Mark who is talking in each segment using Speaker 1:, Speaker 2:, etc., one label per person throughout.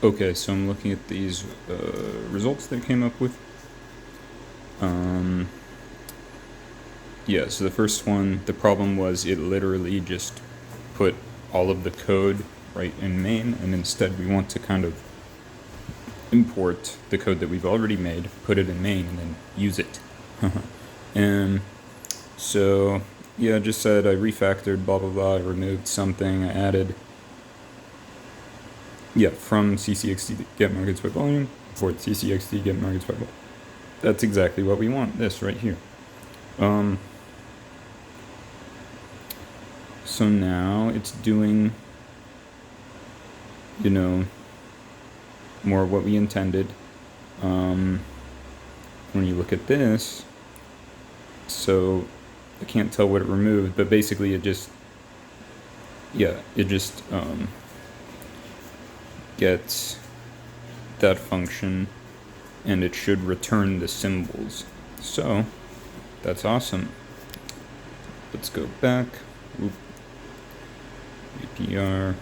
Speaker 1: Okay, so I'm looking at these results that I came up with. Yeah, so the first one, the problem was it literally just put all of the code right in main, and instead we want to kind of import the code that we've already made, put it in main, and then use it. And so, yeah, I just said I refactored, blah, blah, blah, I removed something, I added, from ccxt get markets by volume, import ccxt get markets by volume. That's exactly what we want, this right here. So now it's doing, more of what we intended. When you look at this, so I can't tell what it removed, but basically it just gets that function and it should return the symbols. So that's awesome. Let's go back. APR.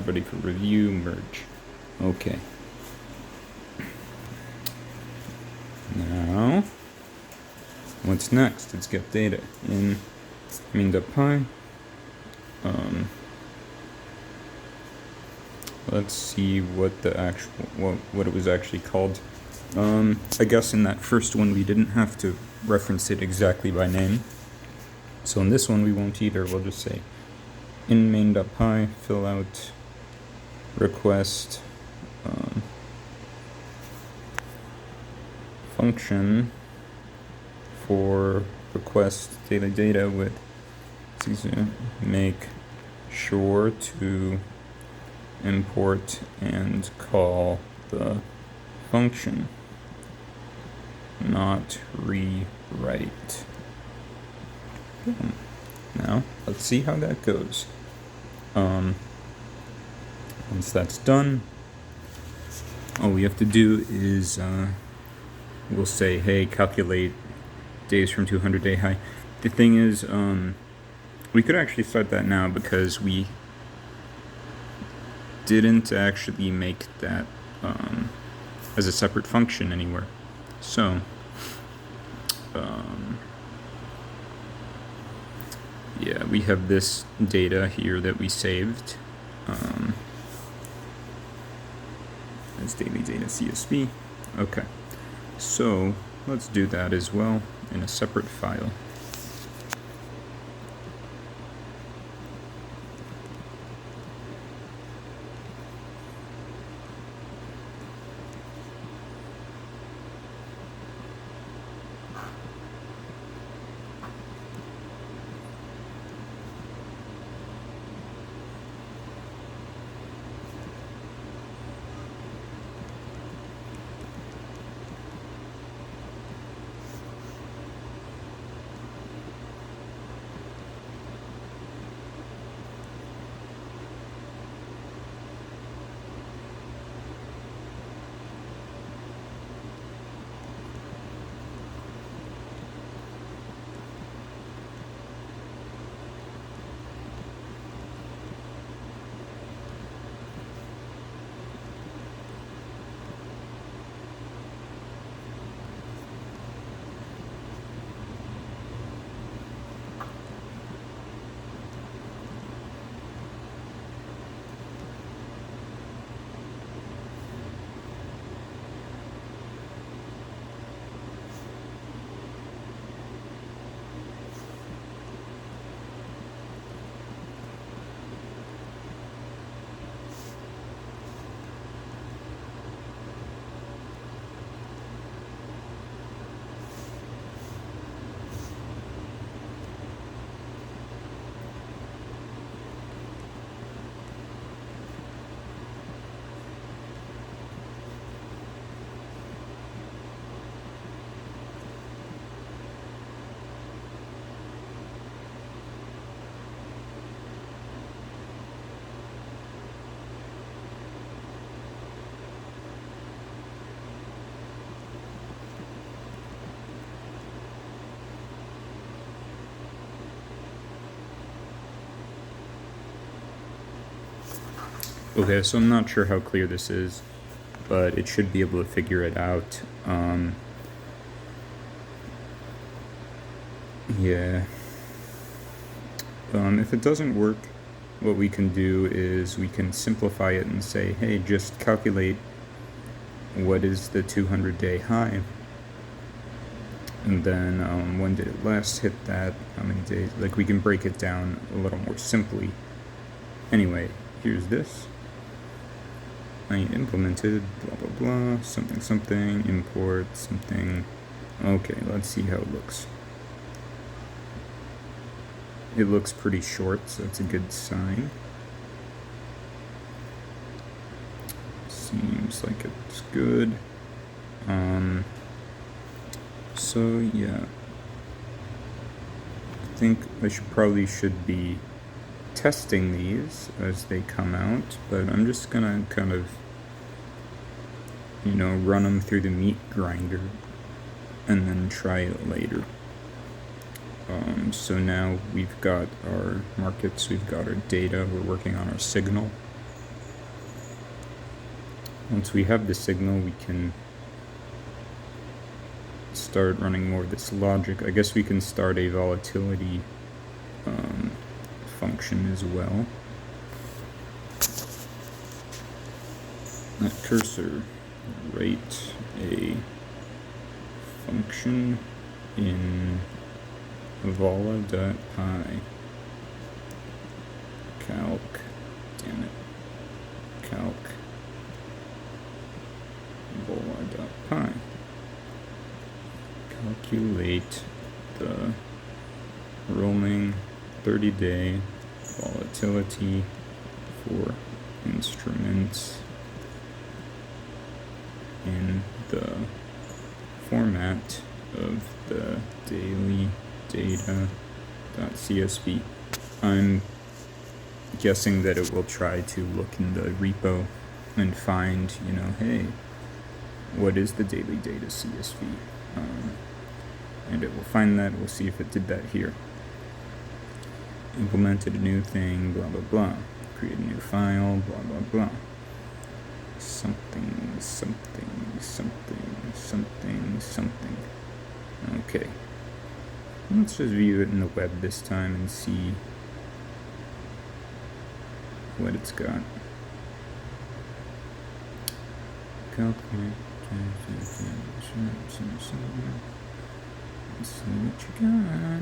Speaker 1: Ready for review, merge. Okay. Now, what's next? Let's get data in main.py. Let's see what the actual what it was actually called. I guess in that first one we didn't have to reference it exactly by name. So in this one we won't either. We'll just say in main.py fill out request function for request daily data with make sure to import and call the function, not rewrite. Now let's see how that goes. Once that's done, all we have to do is we'll say, hey, calculate days from 200 day high. The thing is, we could actually start that now because we didn't actually make that as a separate function anywhere. So yeah, we have this data here that we saved as daily data CSV. Okay, so let's do that as well in a separate file. Okay, so I'm not sure how clear this is, but it should be able to figure it out. Yeah. If it doesn't work, what we can do is we can simplify it and say, hey, just calculate what is the 200-day high, and then when did it last hit that, how many days, like we can break it down a little more simply. Anyway, here's this. I implemented blah blah blah, something something, import something. Okay, let's see how it looks. It looks pretty short, so it's a good sign. Seems like it's good. So yeah, I think I should be testing these as they come out, but I'm just gonna kind of, run them through the meat grinder and then try it later. So now we've got our markets, we've got our data, we're working on our signal. Once we have the signal, we can start running more of this logic. I guess we can start a volatility function as well. That cursor, write a function in vola.py. Calc, damn it, calc vola.py. Calculate the rolling 30-day volatility for instruments in the format of the daily data.csv. I'm guessing that it will try to look in the repo and find, hey, what is the daily data CSV? And it will find that. We'll see if it did that here. Implemented a new thing, blah blah blah. Create a new file, blah blah blah. Something, something, something, something, something. Okay. Let's just view it in the web this time and see what it's got. Calculate. Let's see what you got.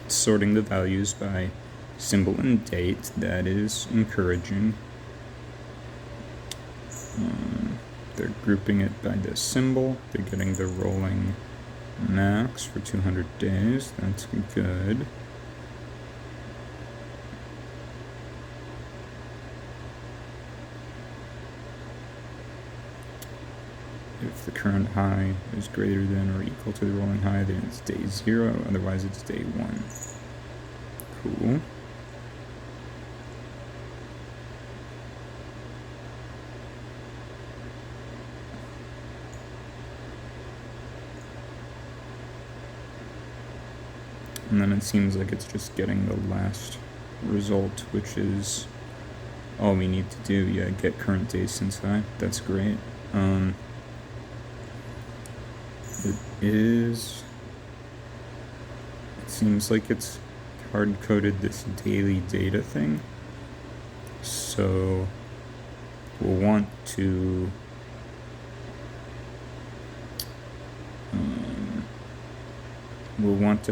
Speaker 1: Sorting the values by symbol and date, that is encouraging. They're grouping it by the symbol. They're getting the rolling max for 200 days. That's good. If the current high is greater than or equal to the rolling high, then it's day 0, otherwise it's day 1. Cool. And then it seems like it's just getting the last result, which is all we need to do. Yeah, get current day since high. That's great. It seems like it's hard-coded this daily data thing. So we'll want to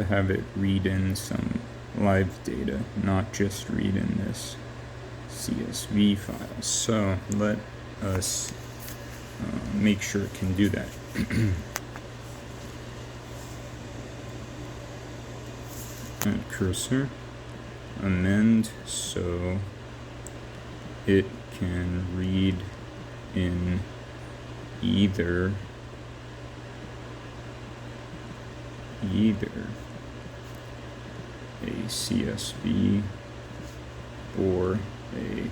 Speaker 1: have it read in some live data, not just read in this CSV file. So let us make sure it can do that. Add cursor, amend so it can read in either a CSV or a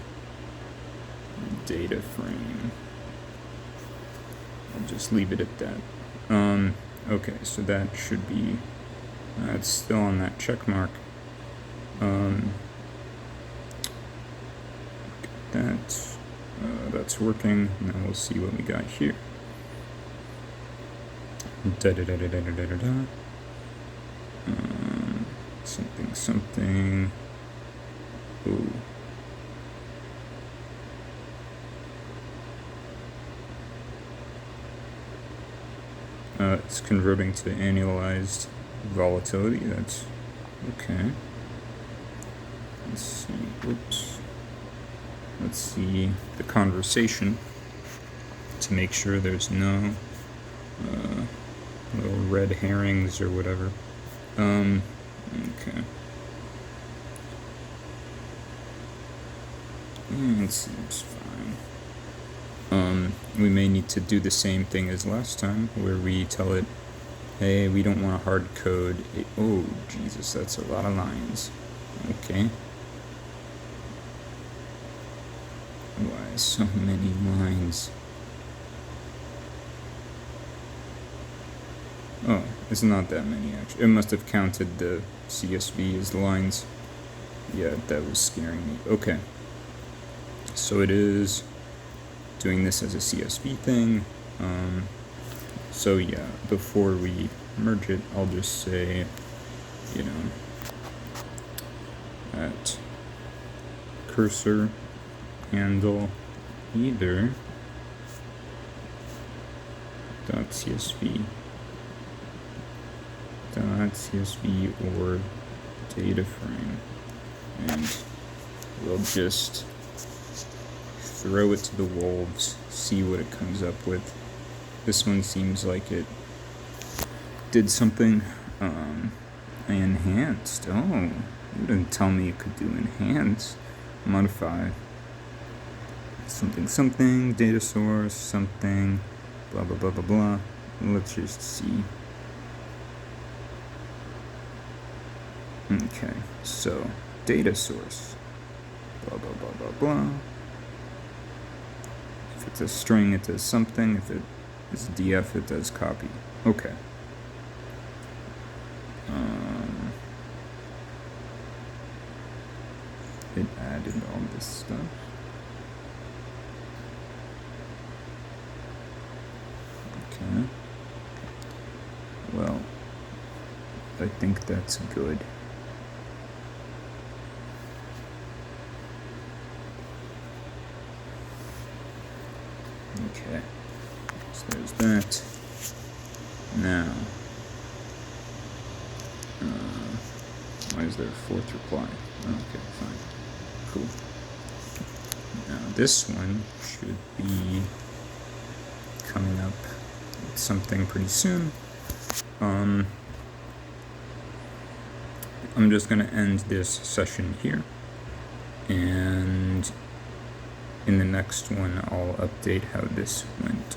Speaker 1: data frame. I'll just leave it at that. Okay, so that should be, it's still on that check mark. That's working. Now we'll see what we got here. Something. Ooh. It's converting to annualized volatility. That's okay. Let's see. Oops. Let's see the conversation to make sure there's no little red herrings or whatever. Okay. It seems fine. We may need to do the same thing as last time, where we tell it, hey, we don't want to hard code. Oh, Jesus, that's a lot of lines. Okay. Why so many lines? Oh, it's not that many, actually. It must have counted the CSV as lines. Yeah, that was scaring me. Okay. So it is doing this as a CSV thing. So yeah, before we merge it, I'll just say, at cursor handle either .csv or data frame, and we'll just throw it to the wolves, see what it comes up with. This one seems like it did something. Enhanced. Oh, you didn't tell me it could do enhance. Modify. Something, data source, something, blah, blah, blah, blah, blah. Let's just see. Okay, so data source, blah, blah, blah, blah, blah. If it's a string, it does something. If it is df, it does copy. Okay. It added all this stuff. Okay. Well, I think that's good. Okay, so there's that. Now, why is there a fourth reply? Okay, fine. Cool. Now this one should be coming up with something pretty soon. I'm just going to end this session here, and in the next one I'll update how this went.